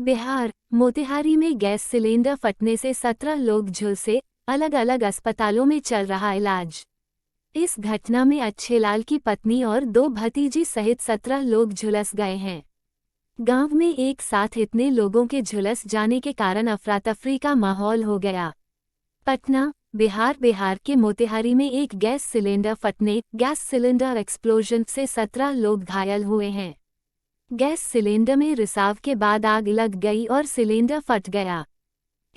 बिहार मोतिहारी में gas cylinder फटने से 17 लोग झुलसे, अलग अलग अस्पतालों में चल रहा इलाज। इस घटना में अच्छेलाल की पत्नी और 2 भतीजी सहित 17 लोग झुलस गए हैं। गांव में एक साथ इतने लोगों के झुलस जाने के कारण अफरा-तफरी का माहौल हो गया। पटना बिहार के मोतिहारी में एक गैस सिलेंडर फटने गैस सिलेंडर एक्सप्लोजन से 17 लोग घायल हुए हैं। गैस सिलेंडर में रिसाव के बाद आग लग गई और सिलेंडर फट गया।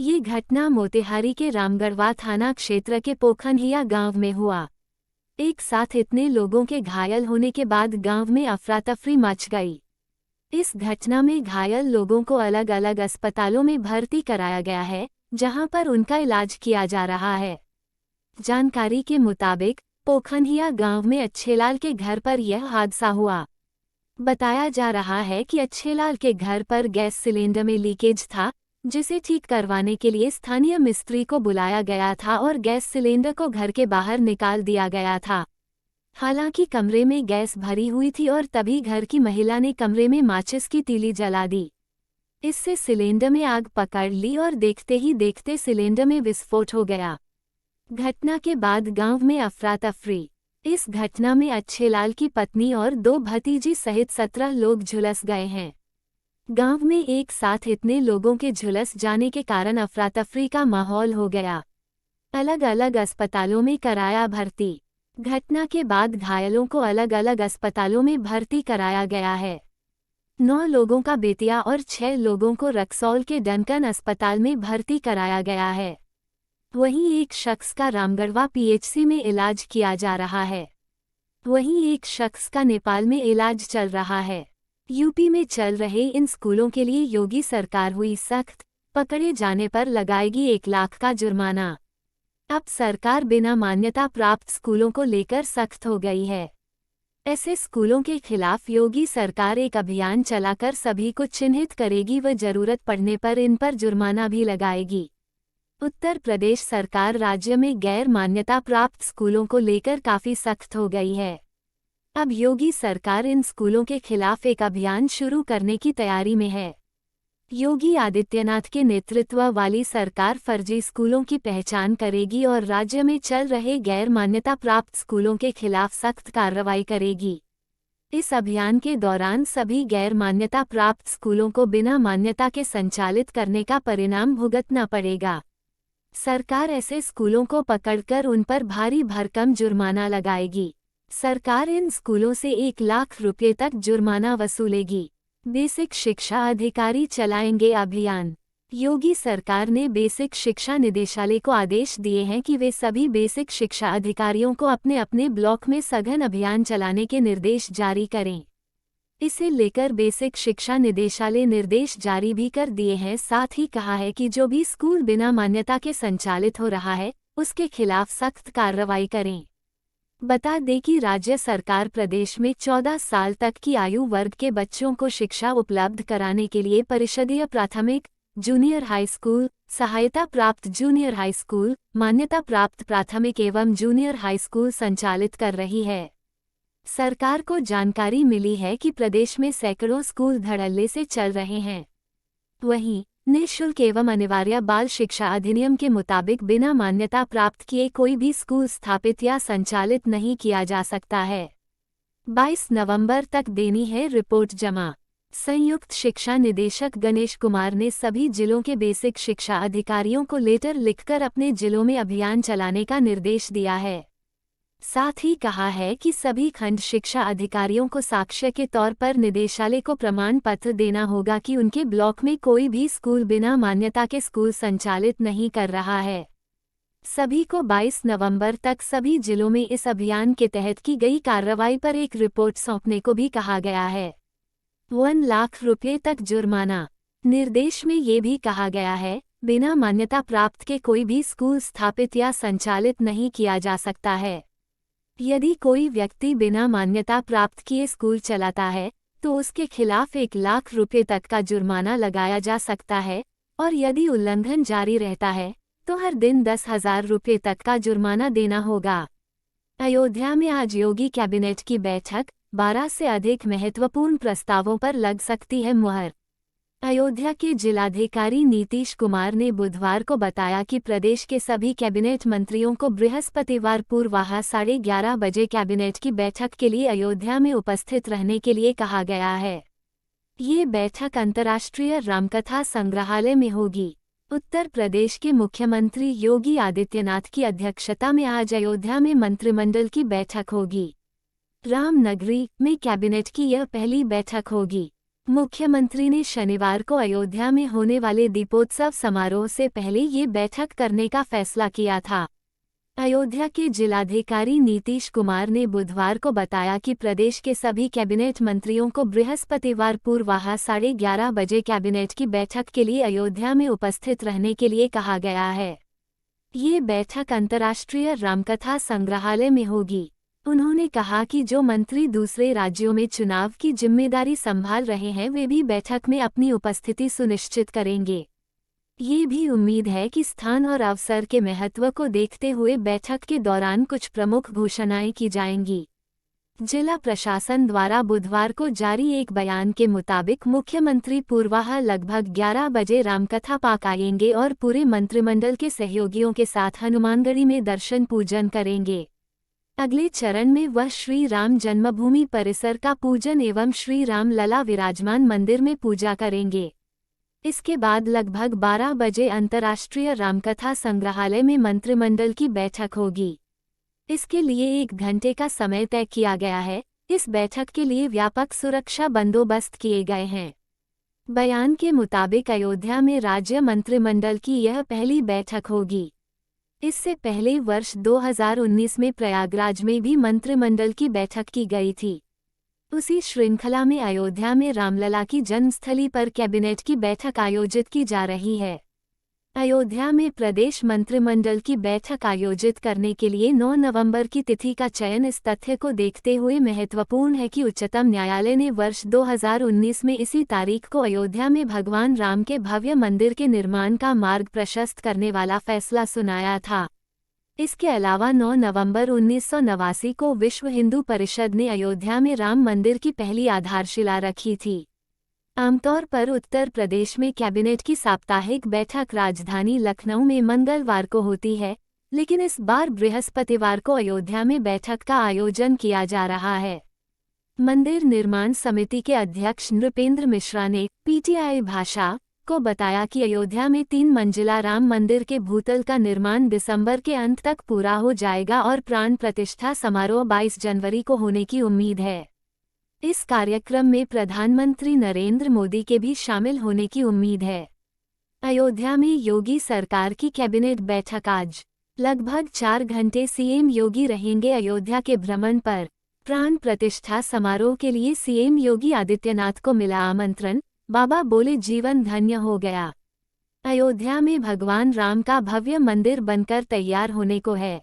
ये घटना मोतिहारी के रामगढ़वा थाना क्षेत्र के पोखनहिया गांव में हुआ। एक साथ इतने लोगों के घायल होने के बाद गांव में अफरा-तफरी मच गई। इस घटना में घायल लोगों को अलग अलग अस्पतालों में भर्ती कराया गया है, जहां पर उनका इलाज किया जा रहा है। जानकारी के मुताबिक पोखनहिया गांव में अच्छेलाल के घर पर यह हादसा हुआ। बताया जा रहा है कि अच्छेलाल के घर पर गैस सिलेंडर में लीकेज था, जिसे ठीक करवाने के लिए स्थानीय मिस्त्री को बुलाया गया था और गैस सिलेंडर को घर के बाहर निकाल दिया गया था। हालांकि कमरे में गैस भरी हुई थी और तभी घर की महिला ने कमरे में माचिस की तीली जला दी। इससे सिलेंडर में आग पकड़ ली और देखते ही देखते सिलेंडर में विस्फोट हो गया। घटना के बाद गांव में अफरा-तफरी। इस घटना में अच्छेलाल की पत्नी और 2 भतीजी सहित 17 लोग झुलस गए हैं। गांव में एक साथ इतने लोगों के झुलस जाने के कारण अफरा-तफरी का माहौल हो गया। अलग अलग अस्पतालों में कराया भर्ती। घटना के बाद घायलों को अलग अलग अस्पतालों में भर्ती कराया गया है। 9 लोगों का बेतिया और 6 लोगों को रक्सौल के डंकन अस्पताल में भर्ती कराया गया है। वहीं एक शख्स का रामगढ़वा पीएचसी में इलाज किया जा रहा है। वहीं एक शख्स का नेपाल में इलाज चल रहा है। यूपी में चल रहे इन स्कूलों के लिए योगी सरकार हुई सख्त, पकड़े जाने पर लगाएगी 1 लाख का जुर्माना। अब सरकार बिना मान्यता प्राप्त स्कूलों को लेकर सख्त हो गई है। ऐसे स्कूलों के खिलाफ योगी सरकार एक अभियान चलाकर सभी को चिन्हित करेगी व जरूरत पड़ने पर इन पर जुर्माना भी लगाएगी। उत्तर प्रदेश सरकार राज्य में गैर मान्यता प्राप्त स्कूलों को लेकर काफी सख्त हो गई है। अब योगी सरकार इन स्कूलों के खिलाफ एक अभियान शुरू करने की तैयारी में है। योगी आदित्यनाथ के नेतृत्व वाली सरकार फर्जी स्कूलों की पहचान करेगी और राज्य में चल रहे गैर मान्यता प्राप्त स्कूलों के खिलाफ सख्त कार्रवाई करेगी। इस अभियान के दौरान सभी गैर मान्यता प्राप्त स्कूलों को बिना मान्यता के संचालित करने का परिणाम भुगतना पड़ेगा। सरकार ऐसे स्कूलों को पकड़कर उन पर भारी भरकम जुर्माना लगाएगी। सरकार इन स्कूलों से 1 लाख रुपये तक जुर्माना वसूलेगी। बेसिक शिक्षा अधिकारी चलाएंगे अभियान। योगी सरकार ने बेसिक शिक्षा निदेशालय को आदेश दिए हैं कि वे सभी बेसिक शिक्षा अधिकारियों को अपने अपने ब्लॉक में सघन अभियान चलाने के निर्देश जारी करें। इसे लेकर बेसिक शिक्षा निदेशालय निर्देश जारी भी कर दिए हैं। साथ ही कहा है कि जो भी स्कूल बिना मान्यता के संचालित हो रहा है, उसके खिलाफ सख्त कार्रवाई करें। बता दें कि राज्य सरकार प्रदेश में 14 साल तक की आयु वर्ग के बच्चों को शिक्षा उपलब्ध कराने के लिए परिषदीय प्राथमिक, जूनियर हाई स्कूल, सहायता प्राप्त जूनियर हाई स्कूल, मान्यता प्राप्त प्राथमिक एवं जूनियर हाई स्कूल संचालित कर रही है। सरकार को जानकारी मिली है कि प्रदेश में सैकड़ों स्कूल धड़ल्ले से चल रहे हैं। वहीं निःशुल्क एवं अनिवार्य बाल शिक्षा अधिनियम के मुताबिक बिना मान्यता प्राप्त किए कोई भी स्कूल स्थापित या संचालित नहीं किया जा सकता है। 22 नवंबर तक देनी है रिपोर्ट जमा। संयुक्त शिक्षा निदेशक गणेश कुमार ने सभी जिलों के बेसिक शिक्षा अधिकारियों को लेटर लिखकर अपने जिलों में अभियान चलाने का निर्देश दिया है। साथ ही कहा है कि सभी खंड शिक्षा अधिकारियों को साक्ष्य के तौर पर निदेशालय को प्रमाण पत्र देना होगा कि उनके ब्लॉक में कोई भी स्कूल बिना मान्यता के स्कूल संचालित नहीं कर रहा है। सभी को 22 नवंबर तक सभी जिलों में इस अभियान के तहत की गई कार्रवाई पर एक रिपोर्ट सौंपने को भी कहा गया है। 1 लाख रुपये तक जुर्माना। निर्देश में ये भी कहा गया है, बिना मान्यता प्राप्त के कोई भी स्कूल स्थापित या संचालित नहीं किया जा सकता है। यदि कोई व्यक्ति बिना मान्यता प्राप्त किए स्कूल चलाता है, तो उसके खिलाफ 1 लाख रुपये तक का जुर्माना लगाया जा सकता है और यदि उल्लंघन जारी रहता है, तो हर दिन 10,000 रुपये तक का जुर्माना देना होगा। अयोध्या में आज योगी कैबिनेट की बैठक, 12 से अधिक महत्वपूर्ण प्रस्तावों पर लग सकती है मुहर। अयोध्या के जिलाधिकारी नीतीश कुमार ने बुधवार को बताया कि प्रदेश के सभी कैबिनेट मंत्रियों को बृहस्पतिवार पूर्वाह 11:30 बजे कैबिनेट की बैठक के लिए अयोध्या में उपस्थित रहने के लिए कहा गया है। ये बैठक अंतर्राष्ट्रीय रामकथा संग्रहालय में होगी। उत्तर प्रदेश के मुख्यमंत्री योगी आदित्यनाथ की अध्यक्षता में आज अयोध्या में मंत्रिमंडल की बैठक होगी। रामनगरी में कैबिनेट की यह पहली बैठक होगी। मुख्यमंत्री ने शनिवार को अयोध्या में होने वाले दीपोत्सव समारोह से पहले ये बैठक करने का फैसला किया था। अयोध्या के जिलाधिकारी नीतीश कुमार ने बुधवार को बताया कि प्रदेश के सभी कैबिनेट मंत्रियों को बृहस्पतिवार पूर्वाह 11:30 बजे कैबिनेट की बैठक के लिए अयोध्या में उपस्थित रहने के लिए कहा गया है। ये बैठक अंतर्राष्ट्रीय रामकथा संग्रहालय में होगी। उन्होंने कहा कि जो मंत्री दूसरे राज्यों में चुनाव की जिम्मेदारी संभाल रहे हैं वे भी बैठक में अपनी उपस्थिति सुनिश्चित करेंगे। ये भी उम्मीद है कि स्थान और अवसर के महत्व को देखते हुए बैठक के दौरान कुछ प्रमुख घोषणाएं की जाएंगी। जिला प्रशासन द्वारा बुधवार को जारी एक बयान के मुताबिक मुख्यमंत्री पूर्वाह लगभग 11 बजे रामकथा पार्क आएंगे और पूरे मंत्रिमंडल के सहयोगियों के साथ हनुमानगढ़ी में दर्शन पूजन करेंगे। अगले चरण में वह श्री राम जन्मभूमि परिसर का पूजन एवं श्री राम लला विराजमान मंदिर में पूजा करेंगे। इसके बाद लगभग 12 बजे अंतर्राष्ट्रीय रामकथा संग्रहालय में मंत्रिमंडल की बैठक होगी। इसके लिए 1 घंटे का समय तय किया गया है। इस बैठक के लिए व्यापक सुरक्षा बंदोबस्त किए गए हैं। बयान के मुताबिक अयोध्या में राज्य मंत्रिमंडल की यह पहली बैठक होगी। इससे पहले वर्ष 2019 में प्रयागराज में भी मंत्रिमंडल की बैठक की गई थी। उसी श्रृंखला में अयोध्या में रामलला की जन्मस्थली पर कैबिनेट की बैठक आयोजित की जा रही है। अयोध्या में प्रदेश मंत्रिमंडल की बैठक आयोजित करने के लिए 9 नवंबर की तिथि का चयन इस तथ्य को देखते हुए महत्वपूर्ण है कि उच्चतम न्यायालय ने वर्ष 2019 में इसी तारीख को अयोध्या में भगवान राम के भव्य मंदिर के निर्माण का मार्ग प्रशस्त करने वाला फैसला सुनाया था। इसके अलावा 9 नवंबर 1989 को विश्व हिंदू परिषद ने अयोध्या में राम मंदिर की पहली आधारशिला रखी थी। आमतौर पर उत्तर प्रदेश में कैबिनेट की साप्ताहिक बैठक राजधानी लखनऊ में मंगलवार को होती है, लेकिन इस बार बृहस्पतिवार को अयोध्या में बैठक का आयोजन किया जा रहा है। मंदिर निर्माण समिति के अध्यक्ष नृपेंद्र मिश्रा ने पीटीआई भाषा को बताया कि अयोध्या में 3 मंजिला राम मंदिर के भूतल का निर्माण दिसंबर के अंत तक पूरा हो जाएगा और प्राण प्रतिष्ठा समारोह 22 जनवरी को होने की उम्मीद है। इस कार्यक्रम में प्रधानमंत्री नरेंद्र मोदी के भी शामिल होने की उम्मीद है। अयोध्या में योगी सरकार की कैबिनेट बैठक आज। लगभग 4 घंटे सीएम योगी रहेंगे अयोध्या के भ्रमण पर। प्राण प्रतिष्ठा समारोह के लिए सीएम योगी आदित्यनाथ को मिला आमंत्रण। बाबा बोले जीवन धन्य हो गया। अयोध्या में भगवान राम का भव्य मंदिर बनकर तैयार होने को है।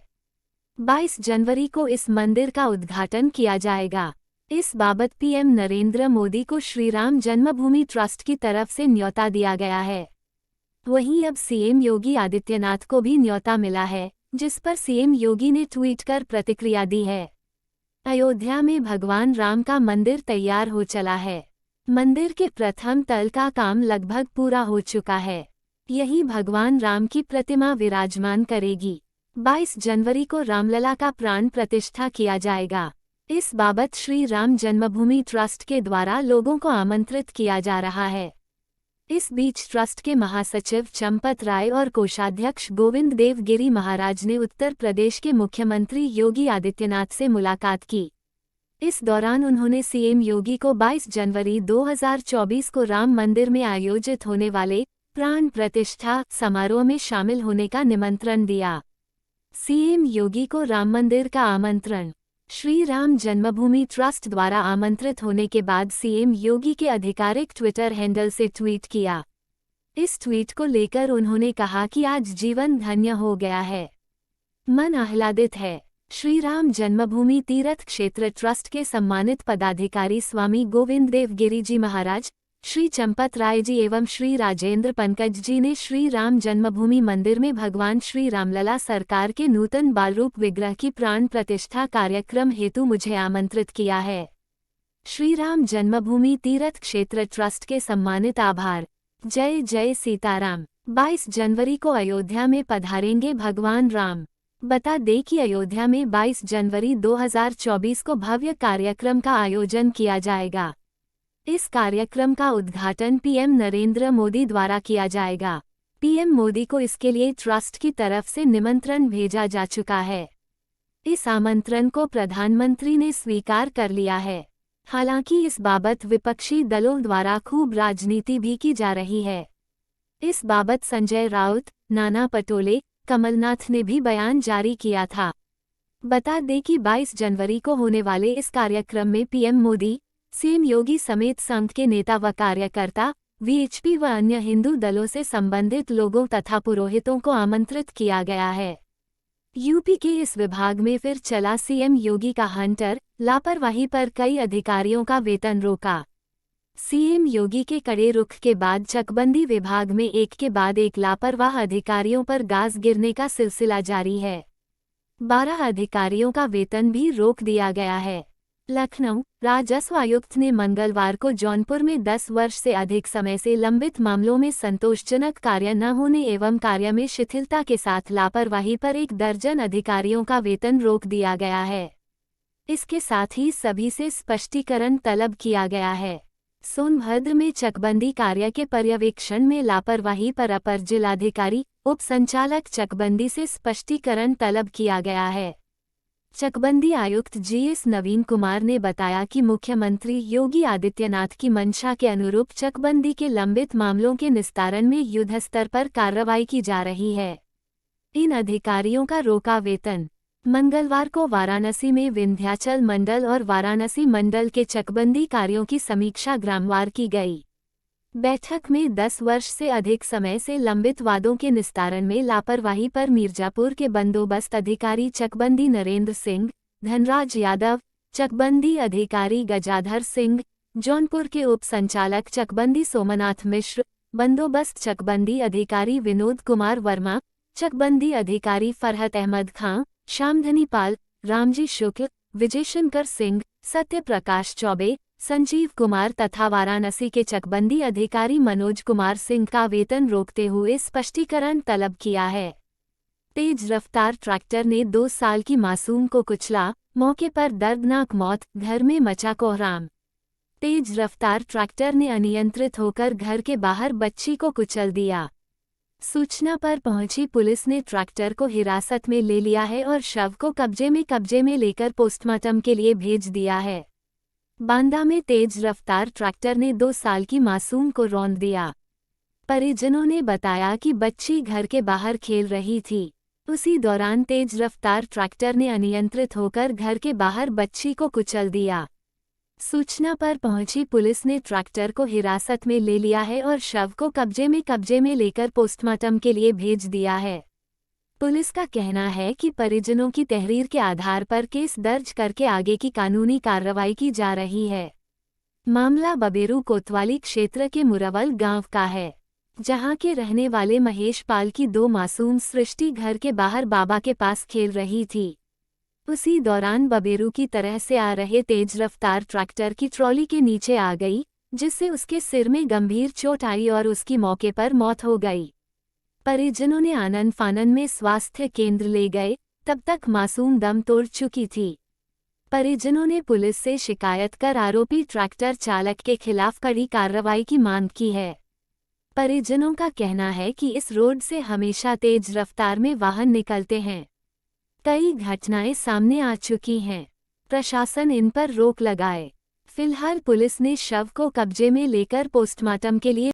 22 जनवरी को इस मंदिर का उद्घाटन किया जाएगा। इस बाबत पीएम नरेंद्र मोदी को श्री राम जन्मभूमि ट्रस्ट की तरफ से न्योता दिया गया है। वहीं अब सीएम योगी आदित्यनाथ को भी न्योता मिला है, जिस पर सीएम योगी ने ट्वीट कर प्रतिक्रिया दी है। अयोध्या में भगवान राम का मंदिर तैयार हो चला है। मंदिर के प्रथम तल का काम लगभग पूरा हो चुका है। यही भगवान राम की प्रतिमा विराजमान करेगी। 22 जनवरी को रामलला का प्राण प्रतिष्ठा किया जाएगा। इस बाबत श्री राम जन्मभूमि ट्रस्ट के द्वारा लोगों को आमंत्रित किया जा रहा है। इस बीच ट्रस्ट के महासचिव चंपत राय और कोषाध्यक्ष गोविंद देव गिरी महाराज ने उत्तर प्रदेश के मुख्यमंत्री योगी आदित्यनाथ से मुलाकात की। इस दौरान उन्होंने सीएम योगी को 22 जनवरी 2024 को राम मंदिर में आयोजित होने वाले प्राण प्रतिष्ठा समारोह में शामिल होने का निमंत्रण दिया। सीएम योगी को राम मंदिर का आमंत्रण। श्री राम जन्मभूमि ट्रस्ट द्वारा आमंत्रित होने के बाद सीएम योगी के आधिकारिक ट्विटर हैंडल से ट्वीट किया। इस ट्वीट को लेकर उन्होंने कहा कि आज जीवन धन्य हो गया है, मन आह्लादित है। श्री राम जन्मभूमि तीर्थ क्षेत्र ट्रस्ट के सम्मानित पदाधिकारी स्वामी गोविंद देव गिरी जी महाराज, श्री चंपत राय जी एवं श्री राजेंद्र पंकज जी ने श्री राम जन्मभूमि मंदिर में भगवान श्री रामलला सरकार के नूतन बालरूप विग्रह की प्राण प्रतिष्ठा कार्यक्रम हेतु मुझे आमंत्रित किया है। श्री राम जन्मभूमि तीर्थ क्षेत्र ट्रस्ट के सम्मानित आभार। जय जय सीताराम। 22 जनवरी को अयोध्या में पधारेंगे भगवान राम। बता दें कि अयोध्या में 22 जनवरी 2024 को भव्य कार्यक्रम का आयोजन किया जाएगा। इस कार्यक्रम का उद्घाटन पीएम नरेंद्र मोदी द्वारा किया जाएगा। पीएम मोदी को इसके लिए ट्रस्ट की तरफ से निमंत्रण भेजा जा चुका है। इस आमंत्रण को प्रधानमंत्री ने स्वीकार कर लिया है। हालांकि इस बाबत विपक्षी दलों द्वारा खूब राजनीति भी की जा रही है। इस बाबत संजय राउत, नाना पटोले, कमलनाथ ने भी बयान जारी किया था। बता दें कि 22 जनवरी को होने वाले इस कार्यक्रम में पीएम मोदी, सीएम योगी समेत संघ के नेता व कार्यकर्ता, वीएचपी व अन्य हिंदू दलों से संबंधित लोगों तथा पुरोहितों को आमंत्रित किया गया है। यूपी के इस विभाग में फिर चला सीएम योगी का हंटर। लापरवाही पर कई अधिकारियों का वेतन रोका। सीएम योगी के कड़े रुख के बाद चकबंदी विभाग में एक के बाद एक लापरवाह अधिकारियों पर गाज गिरने का सिलसिला जारी है। 12 अधिकारियों का वेतन भी रोक दिया गया है। लखनऊ राजस्व आयुक्त ने मंगलवार को जौनपुर में 10 वर्ष से अधिक समय से लंबित मामलों में संतोषजनक कार्य न होने एवं कार्य में शिथिलता के साथ लापरवाही पर 1 दर्जन अधिकारियों का वेतन रोक दिया गया है। इसके साथ ही सभी से स्पष्टीकरण तलब किया गया है। सोनभद्र में चकबंदी कार्य के पर्यवेक्षण में लापरवाही पर अपर जिलाधिकारी, उप संचालक चकबंदी से स्पष्टीकरण तलब किया गया है। चकबंदी आयुक्त जीएस नवीन कुमार ने बताया कि मुख्यमंत्री योगी आदित्यनाथ की मंशा के अनुरूप चकबंदी के लंबित मामलों के निस्तारण में युद्धस्तर पर कार्रवाई की जा रही है। इन अधिकारियों का रोका वेतन। मंगलवार को वाराणसी में विंध्याचल मंडल और वाराणसी मंडल के चकबंदी कार्यों की समीक्षा ग्रामवार की गई। बैठक में 10 वर्ष से अधिक समय से लंबित वादों के निस्तारण में लापरवाही पर मिर्जापुर के बंदोबस्त अधिकारी चकबंदी नरेंद्र सिंह, धनराज यादव, चकबंदी अधिकारी गजाधर सिंह, जौनपुर के उप संचालक चकबंदी सोमनाथ मिश्र, बंदोबस्त चकबंदी अधिकारी विनोद कुमार वर्मा, चकबंदी अधिकारी फरहत अहमद खां, श्यामधनी पाल, रामजी शुक्ल, विजयशंकर सिंह, सत्य प्रकाश चौबे, संजीव कुमार तथा वाराणसी के चकबंदी अधिकारी मनोज कुमार सिंह का वेतन रोकते हुए स्पष्टीकरण तलब किया है। तेज रफ्तार ट्रैक्टर ने 2 साल की मासूम को कुचला, मौके पर दर्दनाक मौत, घर में मचा कोहराम। तेज रफ्तार ट्रैक्टर ने अनियंत्रित होकर घर के बाहर बच्ची को कुचल दिया। सूचना पर पहुंची पुलिस ने ट्रैक्टर को हिरासत में ले लिया है और शव को कब्जे में लेकर पोस्टमार्टम के लिए भेज दिया है। बांदा में तेज रफ्तार ट्रैक्टर ने 2 साल की मासूम को रौंद दिया। परिजनों ने बताया कि बच्ची घर के बाहर खेल रही थी। उसी दौरान तेज रफ्तार ट्रैक्टर ने अनियंत्रित होकर घर के बाहर बच्ची को कुचल दिया। सूचना पर पहुंची पुलिस ने ट्रैक्टर को हिरासत में ले लिया है और शव को कब्जे में लेकर पोस्टमार्टम के लिए भेज दिया है। पुलिस का कहना है कि परिजनों की तहरीर के आधार पर केस दर्ज करके आगे की कानूनी कार्रवाई की जा रही है। मामला बबेरू कोतवाली क्षेत्र के मुरवल गांव का है, जहां के रहने वाले महेश पाल की 2 मासूम सृष्टि घर के बाहर बाबा के पास खेल रही थी। उसी दौरान बबेरू की तरह से आ रहे तेज रफ्तार ट्रैक्टर की ट्रॉली के नीचे आ गई, जिससे उसके सिर में गंभीर चोट आई और उसकी मौके पर मौत हो गई। परिजनों ने आनन फानन में स्वास्थ्य केंद्र ले गए, तब तक मासूम दम तोड़ चुकी थी। परिजनों ने पुलिस से शिकायत कर आरोपी ट्रैक्टर चालक के खिलाफ कड़ी कार्रवाई की मांग की है। परिजनों का कहना है कि इस रोड से हमेशा तेज रफ्तार में वाहन निकलते हैं। कई घटनाएं सामने आ चुकी हैं। प्रशासन इन पर रोक लगाए। फिलहाल पुलिस ने शव को कब्जे में लेकर पोस्टमार्टम के लिए